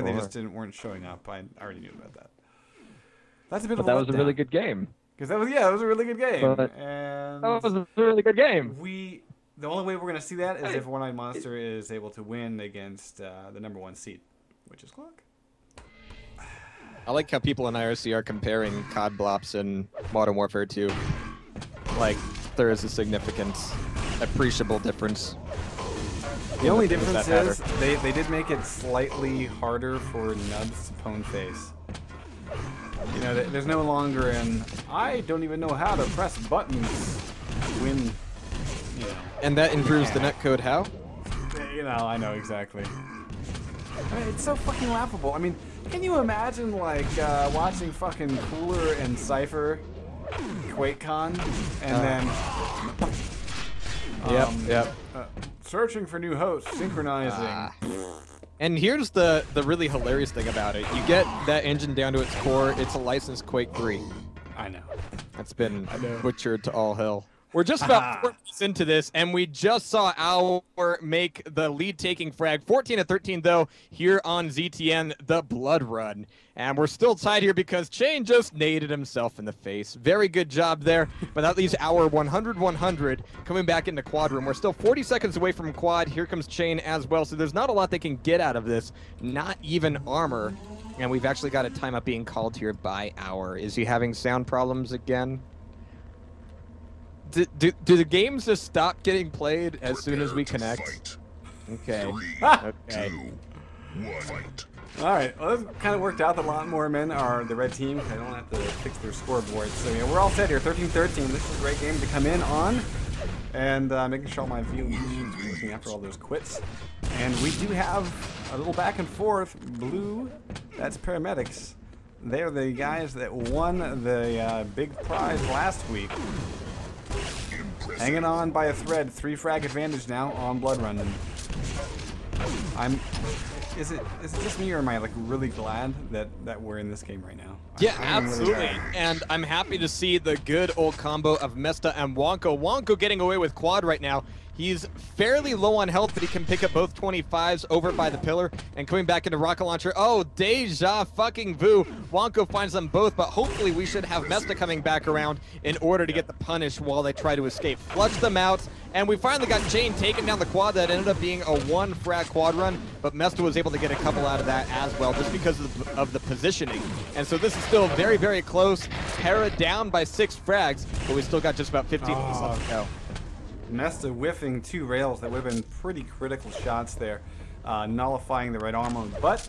there. They just weren't showing up. I already knew about that. That's a bit But of that a was a really good game. Because that was it was a really good game. But And that was a really good game. the only way we're gonna see that is if One-Eyed Monster is able to win against the #1 seed, which is Clock. I like how people in IRC are comparing COD Blops and Modern Warfare 2. Like, there is a significant, appreciable difference. The only difference is they did make it slightly harder for nubs to pwn face. You know, there's no longer an I don't even know how to press buttons when, you know. And that improves the netcode how? You know, I know exactly. I mean, it's so fucking laughable. I mean, can you imagine, like, watching fucking Cooler and Cypher QuakeCon, and then... Yep. Searching for new hosts, synchronizing. And here's the really hilarious thing about it. You get that engine down to its core, it's a licensed Quake 3. I know. That's been butchered to all hell. We're just about 4 minutes into this, and we just saw our make the lead-taking frag. 14-13, though, here on ZTN, the Blood Run. And we're still tied here because Chain just naded himself in the face. Very good job there, but that leaves our 100-100 coming back into quad room. We're still 40 seconds away from quad. Here comes Chain as well, so there's not a lot they can get out of this, not even armor. And we've actually got a timeout being called here by Hour. Is he having sound problems again? Do the games just stop getting played as soon as we connect? Okay. Okay. All right. Well, this kind of worked out. A lot more men are the red team. They don't have to fix their scoreboard. So yeah, we're all set here. 13-13. This is a great game to come in on, and making sure all my views are working after all those quits. And we do have a little back and forth. Blue, that's paramedics. They're the guys that won the big prize last week. Hanging on by a thread, 3 frag advantage now on Blood Run. Is it just me, or am I like really glad that we're in this game right now? Yeah, absolutely. And I'm happy to see the good old combo of Mesta and Wonko. Wonko getting away with quad right now. He's fairly low on health, but he can pick up both 25s over by the pillar. And coming back into rocket launcher, oh, deja fucking vu. Wonko finds them both, but hopefully we should have Mesta coming back around in order to get the punish while they try to escape. Flush them out, and we finally got Chain taking down the quad. That ended up being a 1 frag quad run, but Mesta was able to get a couple out of that as well, just because of the positioning. And so this is still very, very close. Para down by 6 frags, but we still got just about 15 minutes left to go. Mesta whiffing 2 rails that would have been pretty critical shots there, nullifying the red armor. But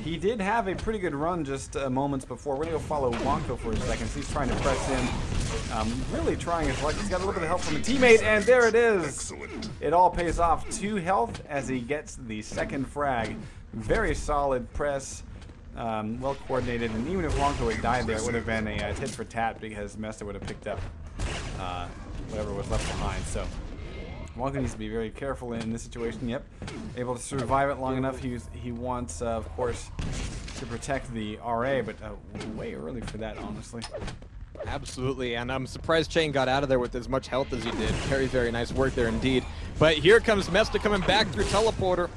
he did have a pretty good run just moments before. We're going to go follow Wonko for a second. So he's trying to press in, really trying his luck. He's got a little bit of help from a teammate, and there it is. Excellent. It all pays off. 2 health as he gets the 2nd frag. Very solid press. Well coordinated, and even if Wonko had died there, it would have been a tit for tat because Mesta would have picked up whatever was left behind. So Wonko needs to be very careful in this situation. Yep, able to survive it long enough. He wants, of course, to protect the RA, but way early for that, honestly. Absolutely, and I'm surprised Chain got out of there with as much health as he did. Very, very nice work there indeed. But here comes Mesta coming back through teleporter,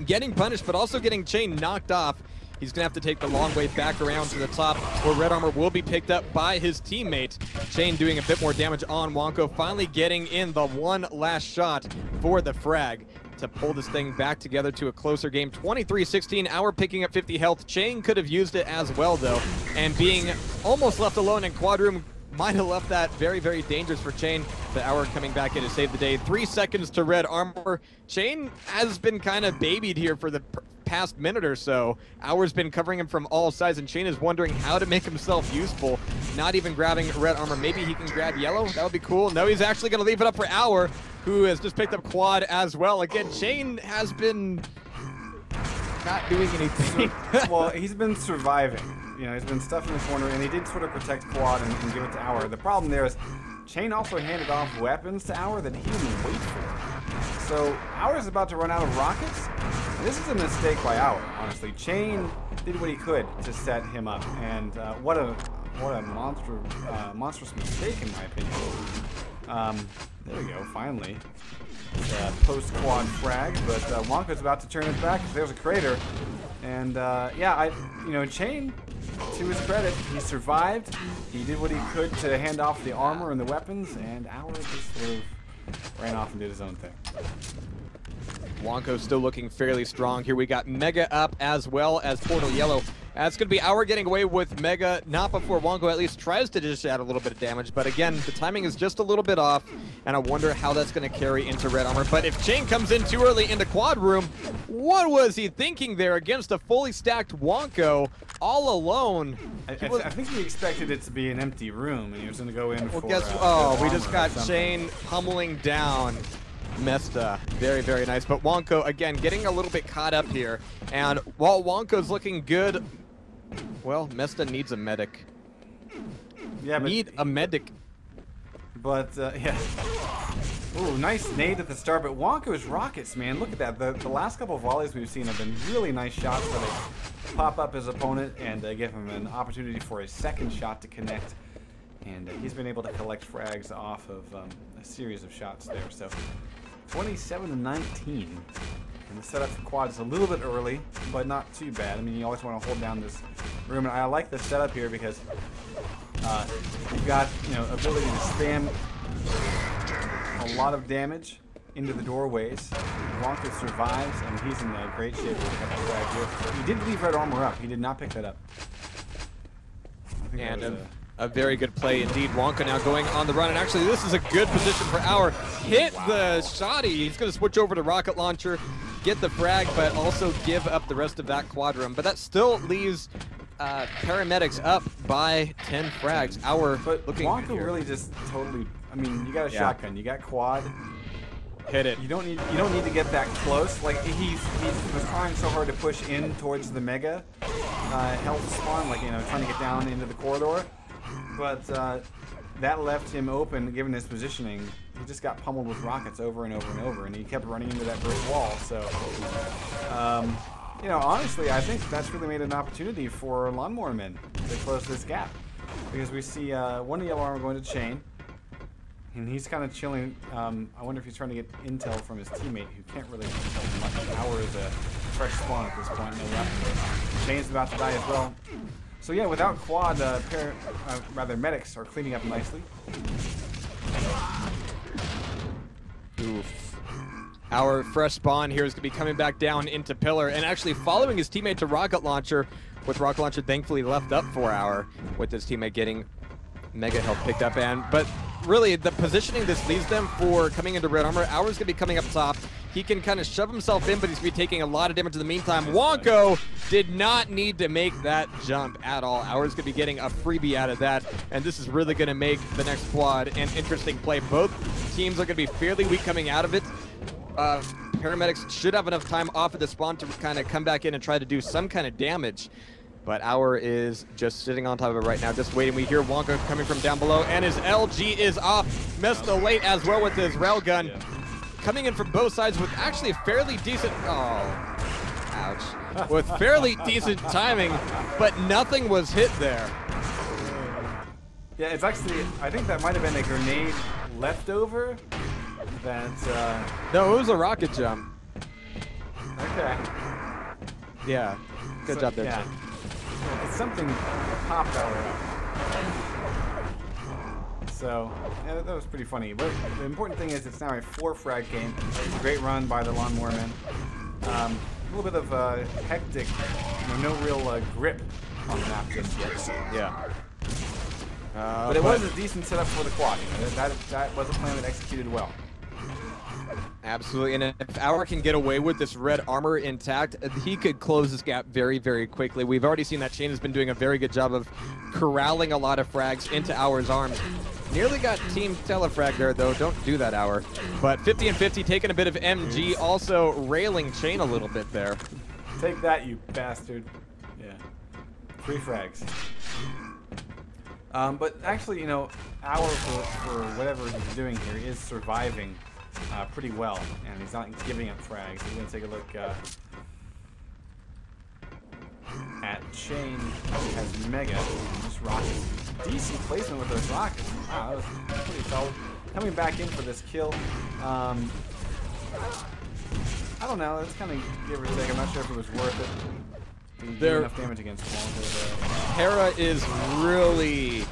getting punished, but also getting Chain knocked off. He's going to have to take the long way back around to the top, where red armor will be picked up by his teammate. Chain doing a bit more damage on Wonko, finally getting in the one last shot for the frag to pull this thing back together to a closer game. 23-16, Hour picking up 50 health. Chain could have used it as well, though, and being almost left alone in quad room might have left that very, very dangerous for Chain. The Hour coming back in to save the day. 3 seconds to red armor. Chain has been kind of babied here for the past minute or so. Hour's been covering him from all sides, and Chain is wondering how to make himself useful. Not even grabbing red armor. Maybe he can grab yellow. That would be cool. No, he's actually going to leave it up for Hour, who has just picked up quad as well. Again, Chain has been not doing anything. Well, he's been surviving. You know, he's been stuffed in the corner, and he did sort of protect quad and give it to Hour. The problem there is Chain also handed off weapons to Hour that he didn't wait for. So Hour's about to run out of rockets. This is a mistake by Hour, honestly. Chain did what he could to set him up, and what a monstrous mistake in my opinion. There we go, finally. Post-quad frag, but Wonko's about to turn it back. There's a crater. And yeah, Chain, to his credit, he survived. He did what he could to hand off the armor and the weapons, and Hour just sort of ran off and did his own thing. Wonko still looking fairly strong here. We got Mega up as well as Portal Yellow. That's going to be Hour getting away with Mega, not before Wonko at least tries to dish out a little bit of damage. But again, the timing is just a little bit off, and I wonder how that's going to carry into Red Armor. But if Chain comes in too early into Quad Room, what was he thinking there against a fully stacked Wonko all alone? I think he expected it to be an empty room, and he was going to go in for... We just got Chain pummeling down Mesta. Very, very nice. But Wonko, again, getting a little bit caught up here. And while Wonko's looking good, well, Mesta needs a medic. Yeah, but... Need a medic. But, yeah. Ooh, nice nade at the start, but Wonko's rockets, man, look at that. The last couple of volleys we've seen have been really nice shots where they pop up his opponent and give him an opportunity for a second shot to connect. And he's been able to collect frags off of a series of shots there. So 27-19. And the setup for Quad is a little bit early, but not too bad. I mean, you always want to hold down this room. And I like the setup here because you've got, ability to spam a lot of damage into the doorways. Wonko survives, and he's in great shape with a couple of frags here. He did leave Red Armor up. He did not pick that up. And a very good play indeed. Wonko now going on the run, and actually this is a good position for Hour. Hit the shotty. He's going to switch over to Rocket Launcher, get the frag, but also give up the rest of that quad room. But that still leaves paramedics up by 10 frags. Hour looking Wonko here. really just totally... I mean, you got a shotgun, you got quad. Hit it. You don't need to get that close. Like he was trying so hard to push in towards the Mega health spawn, like trying to get down into the corridor. But that left him open, given his positioning. He just got pummeled with rockets over and over and over, and he kept running into that brick wall. So, honestly, I think that's really made an opportunity for Lawnmower Men to close this gap, because we see one Yellow Armor going to Chain, and he's kind of chilling. I wonder if he's trying to get intel from his teammate, who can't really tell much. Hour is a fresh spawn at this point. No weapon. Chain's about to die as well. So yeah, without quad, medics are cleaning up nicely. Oof. Our fresh spawn here is going to be coming back down into Pillar and actually following his teammate to Rocket Launcher, with Rocket Launcher thankfully left up for Hour, with his teammate getting Mega health picked up. But really, the positioning this leaves them for coming into Red Armor. Hour's going to be coming up top. He can kind of shove himself in, but he's going to be taking a lot of damage in the meantime. Wonko did not need to make that jump at all. Hour's going to be getting a freebie out of that, and this is really going to make the next quad an interesting play. Both teams are going to be fairly weak coming out of it. Paramedics should have enough time off of the spawn to kind of come back in and try to do some kind of damage. But Hour is just sitting on top of it right now, just waiting. We hear Wonko coming from down below, and his LG is off. Mesta late as well with his railgun. Yeah. Coming in from both sides with actually a fairly decent... Oh, ouch. With fairly decent timing, but nothing was hit there. Yeah, it's actually... I think that might have been a grenade leftover that... No, it was a rocket jump. Okay. Yeah, good job there, yeah. It's something popped Hour up. So, yeah, that was pretty funny. But the important thing is it's now a 4-frag game. It's a great run by the Lawnmower Men. A little bit of hectic, no real grip on the map just yet. Yeah. But it was a decent setup for the quad. That was a plan that executed well. Absolutely, and if Hour can get away with this red armor intact, he could close this gap very, very quickly. We've already seen that Chain has been doing a very good job of corralling a lot of frags into Hour's arms. Nearly got Team Telefrag there, though. Don't do that, Hour. But 50 and 50, taking a bit of MG, also railing Chain a little bit there. Take that, you bastard. Yeah. 3 frags. But actually, Hour, for whatever he's doing here, is surviving pretty well, and he's not giving up frags. We're going to take a look at Chain. He has Mega, just rockets. Decent placement with those rockets. Wow, that was pretty solid. Coming back in for this kill. I don't know, it's kind of give or take. I'm not sure if it was worth it. Didn't do There- enough damage against Wonko there. Hera is really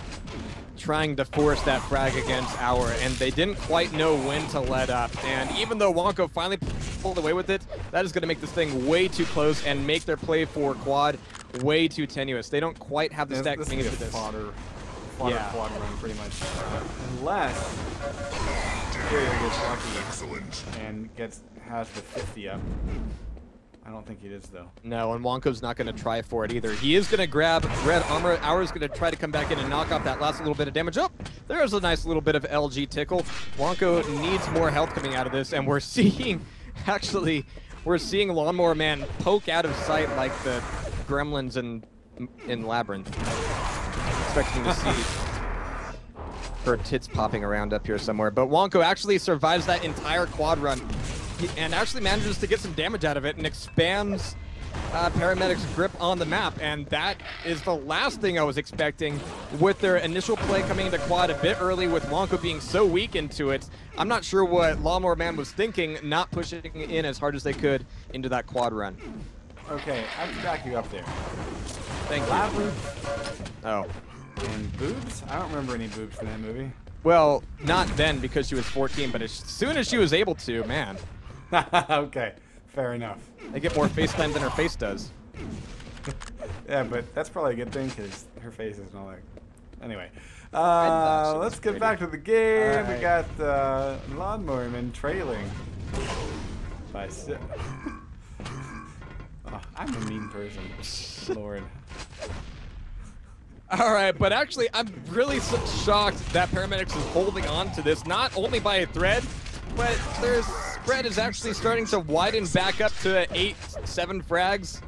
trying to force that frag against Hour, and they didn't quite know when to let up. And even though Wonko finally pulled away with it, that is going to make this thing way too close and make their play for quad way too tenuous. They don't quite have the stack This coming is into a this. fodder Yeah. quad run, pretty much. Unless Carrier gets lucky and has the 50 up. I don't think he is, though. No, and Wonko's not going to try for it either. He is going to grab red armor. Hour's going to try to come back in and knock off that last little bit of damage. Oh, there's a nice little bit of LG tickle. Wonko needs more health coming out of this, and we're seeing, actually, we're seeing Lawnmower Man poke out of sight like the gremlins in Labyrinth. Expecting to see her tits popping around up here somewhere. But Wonko actually survives that entire quad run and actually manages to get some damage out of it and expands Paramedic's grip on the map. And that is the last thing I was expecting with their initial play coming into quad a bit early with Wonko being so weak into it. I'm not sure what Lawnmower Man was thinking, not pushing in as hard as they could into that quad run. Okay, I have to back you up there. Thank you. Labyrinth Oh. and boobs? I don't remember any boobs in that movie. Well, not then because she was 14, but as soon as she was able to, man. Okay, fair enough. They get more FaceTime than her face does. Yeah, but that's probably a good thing because her face is not like. Anyway, thought she was let's get pretty. back to the game. All We right. got Lawnmower Man trailing by Oh, I'm a mean person, Lord. All right, but actually, I'm really shocked that Paramedics is holding on to this, not only by a thread, but their spread is actually starting to widen back up to 8-7 frags.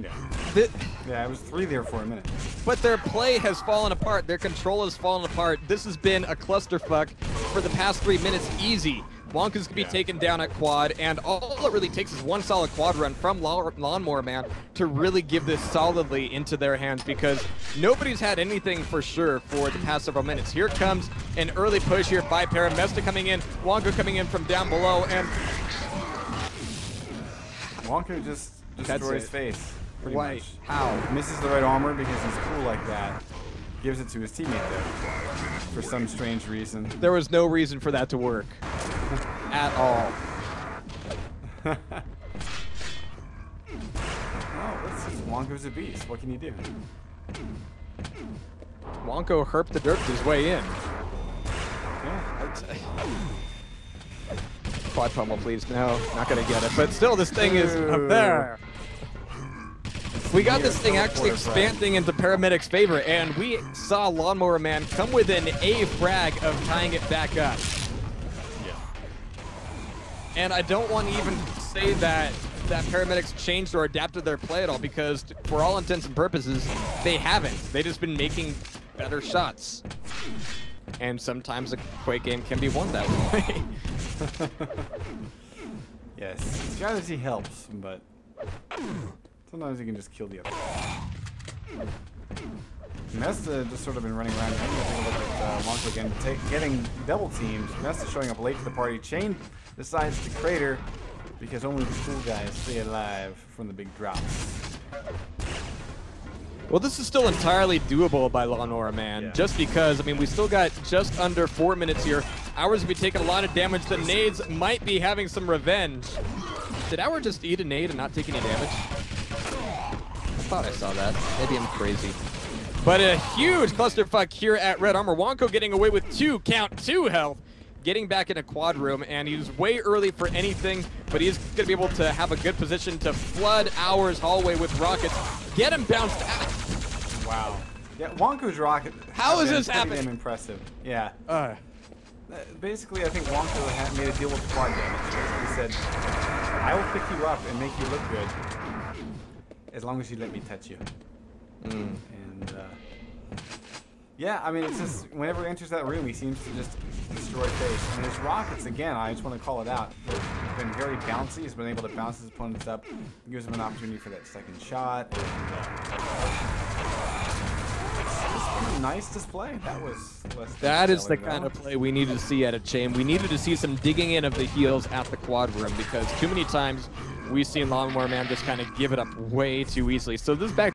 Yeah. The- Yeah, it was 3 there for a minute. But their play has fallen apart. Their control has fallen apart. This has been a clusterfuck for the past 3 minutes easy. Wonka's gonna be taken down at quad, and all it really takes is one solid quad run from Lawnmower Man to really give this solidly into their hands, because nobody's had anything for sure for the past several minutes. Here comes an early push here by Paramesta coming in, Wonka coming in from down below, and Wonka just That's destroys it. face, pretty Why? much. How? Misses the right armor because he's cool like that. Gives it to his teammate there, for some strange reason. There was no reason for that to work at all. Well, this is Wonka's a beast. What can you do? Wonko herped the dirt his way in. Yeah. Quad pummel, please. No, not gonna get it. But still, this thing is up there. We got this thing actually expanding into Paramedic's favor, and we saw Lawnmower Man come within a frag of tying it back up. Yeah. And I don't want to even say that Paramedics changed or adapted their play at all, because for all intents and purposes, they haven't. They've just been making better shots. And sometimes a Quake game can be won that way. Yes. Strategy helps, but sometimes you can just kill the other guy. Mesta just sort of been running around. I'm going to take a look at Wonka again, getting double teamed. Mesta showing up late to the party. Chain decides to crater because only the cool guys stay alive from the big drops. Well, this is still entirely doable by Lawnmower Man, Yeah. just because, I mean, we still got just under 4 minutes here. Hours will be taking a lot of damage. The nades might be having some revenge. Did Hour just eat a nade and not take any damage? I thought I saw that. Maybe I'm crazy. But a huge clusterfuck here at Red Armor. Wonko getting away with 2 health. Getting back in a quad room, and he's way early for anything, but he's going to be able to have a good position to flood Hour's hallway with rockets. Get him bounced out. Wow. Yeah, Wonko's rocket. How is this pretty happening? damn impressive. Yeah. Basically, I think Wonko had made a deal with quad damage. He said, I will pick you up and make you look good as long as you let me touch you. And, yeah, I mean, it's just, whenever he enters that room, he seems to just destroy face. And his rockets, again, I just want to call it out. They've been very bouncy. He's been able to bounce his opponents up. Gives him an opportunity for that second shot. And, it's been a nice display. That was less than That is the stellar, kind though. of play we needed to see at a chain. We needed to see some digging in of the heels at the quad room, because too many times we've seen Lawnmower Man just kind of give it up way too easily. So this is back